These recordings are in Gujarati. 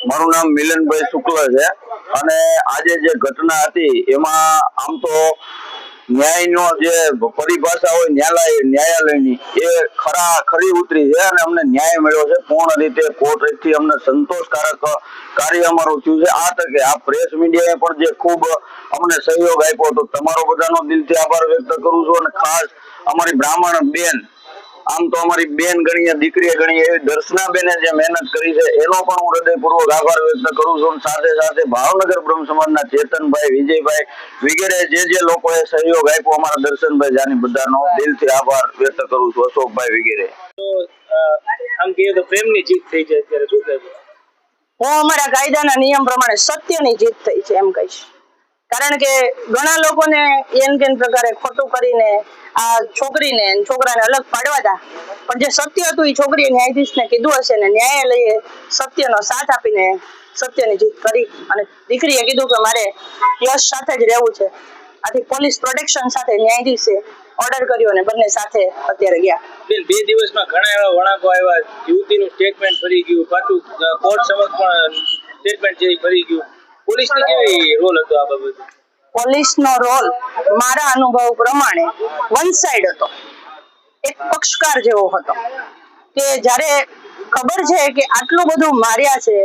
મારું નામ મિલનભાઈ શુક્લ છે અને આજે જે ઘટના હતી એમાં આમ તો ન્યાયનો જે પરિભાષા હોય ન્યાયાલયની એ ખરી ઉતરી છે અને અમને ન્યાય મળ્યો છે પૂર્ણ રીતે કોર્ટથી અમને સંતોષકારક કાર્ય અમારું થયું છે। આ તકે આ પ્રેસ મીડિયાએ પણ જે ખૂબ અમને સહયોગ આપ્યો તો તમારો બધાનો દિલથી આભાર વ્યક્ત કરું છું અને ખાસ અમારી બ્રાહ્મણ બેન આમ તો અમારી બેન ગણીએ દીકરી ગણીએ એવી દર્શનાબેને જે મહેનત કરી છે એનો પણ હું હૃદયપૂર્વક આભાર વ્યક્ત કરું છું। સાથે સાથે ભાવનગર બ્રહ્મ સમાજના ચેતનભાઈ વિજયભાઈ વગેરે જે લોકોએ સહયોગ આપ્યો અમારા દર્શનભાઈ જાની બધાનો દિલથી આભાર વ્યક્ત કરું છું। અશોકભાઈ વગેરે આમ કહીએ તો પ્રેમની જીત થઈ છે અત્યારે શું કહેવું? હું અમારા કાયદાના નિયમ પ્રમાણે સત્યની જીત થઈ છે એમ કહીશ, કારણ કે ઘણા લોકોને એન કેન પ્રકારે ખોટું કરીને આ છોકરીને છોકરાને અલગ પાડવા હતા, પણ જે સત્ય હતું એ છોકરીએ ન્યાયાધીશને કીધું હશે ને ન્યાયાલયે સત્યનો સાથ આપીને સત્યની જીત કરી અને દીકરીએ કીધું કે મારે યશ સાથે જ રહેવું છે। આથી પોલીસ પ્રોટેક્શન સાથે ન્યાયાધીશે ઓર્ડર કર્યો અને બંને સાથે અત્યારે ગયા। 2 દિવસમાં ઘણા એવા વળાંકો આવ્યા, યુવતીનું સ્ટેટમેન્ટ ફરી ગયું, પાછું કોર્ટ સમક્ષ પણ સ્ટેટમેન્ટ જે ફરી ગયું, પોલીસની કેવી રોલ હતો આ બાબતે? પોલીસનો રોલ મારા અનુભવ પ્રમાણે વન સાઇડ હતો, એક પક્ષકાર જેવો હતો કે જ્યારે ખબર છે કે આટલું બધું માર્યા છે,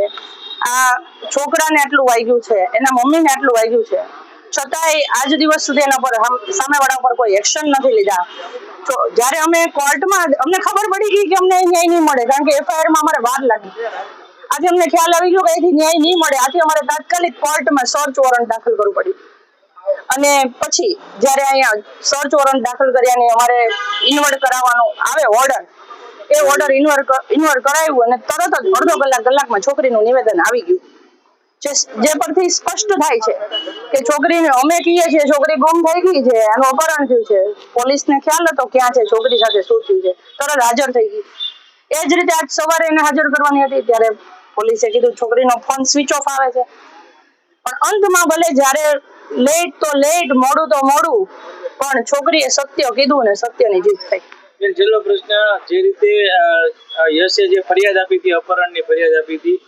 આ છોકરાને આટલું વાગ્યું છે, એના મમ્મીને આટલું વાગ્યું છે, છતાંય આજ દિવસ સુધી એના પર સામેવાળા પર કોઈ એક્શન નથી લીધા। તો જ્યારે અમે કોર્ટમાં અમને ખબર પડી ગઈ કે અમને ન્યાય નહીં મળે, કારણ કે એફઆઈઆરમાં અમારે વાર લાગી, આજે અમને ખ્યાલ આવી ગયો કે અહીંથી ન્યાય નહીં મળે, આથી અમારે તાત્કાલિક કોર્ટમાં સર્ચ વોરંટ દાખલ કરવું પડ્યું અને પછી જ્યારે અહીંયા સર્ચ વોરંટ દાખલ કર્યાની અમારે ઇન્વર્ટ કરાવવાનું આવે ઓર્ડર, એ ઓર્ડર ઇન્વર્ટ કરાવ્યું અને તરત જ અડધો કલાકમાં છોકરીનું નિવેદન આવી ગયું, જે પરથી સ્પષ્ટ થાય છે કે છોકરીને અમે કહીએ છીએ છોકરી ગુમ થઈ ગઈ છે, એનું અપહરણ થયું છે, પોલીસને ખ્યાલ હતો ક્યાં છે, છોકરી સાથે શું થયું છે, તરત હાજર થઈ ગઈ। એ જ રીતે આજ સવારે એને હાજર કરવાની હતી ત્યારે પોલીસે કીધું છોકરીનો ફોન સ્વિચ ઓફ આવે છે, પણ અંતમાં ભલે જ્યારે લેટ તો લેટ, મોડું તો મોડું, પણ છોકરીએ સત્ય કીધું ને સત્યની જીત થઈ। છેલ્લો પ્રશ્ન, જે રીતે યશે જે ફરિયાદ આપી હતી, અપહરણની ફરિયાદ આપી હતી,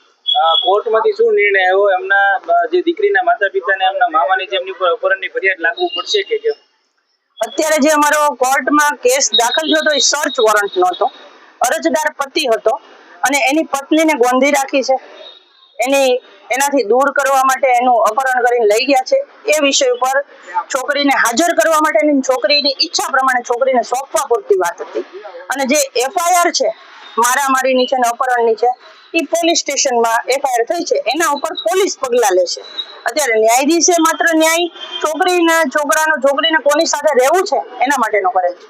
કોર્ટમાંથી શું નિર્ણય આવ્યો? એમના જે દીકરીના માતા પિતાને એમના મામાની જેમની પર અપહરણની ફરિયાદ લાગુ પડશે કે કેમ? અત્યારે જે અમારો કોર્ટમાં કેસ દાખલ થયો હતો એ સર્ચ વોરંટ નહોતો, અરજદાર પતિ હતો અને એની પત્નીને ગોંધી રાખી છે, એનાથી દૂર કરવા માટે એનું અપહરણ કરીને લઈ ગયા છે। એ વિષય ઉપર છોકરીને હાજર કરવા માટેની છોકરીની ઈચ્છા પ્રમાણે છોકરીને સોંપવા પૂરતી વાત હતી અને જે એફઆઈઆર છે મારામારીની છે ને અપહરણની છે એ પોલીસ સ્ટેશનમાં એફઆઈઆર થઈ છે, એના ઉપર પોલીસ પગલાં લેશે। અત્યારે ન્યાયાધીશે માત્ર ન્યાય છોકરીને કોની સાથે રહેવું છે એના માટેનો કરે છે।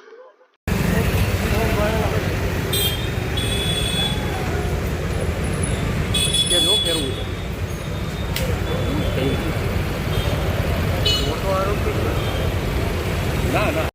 ના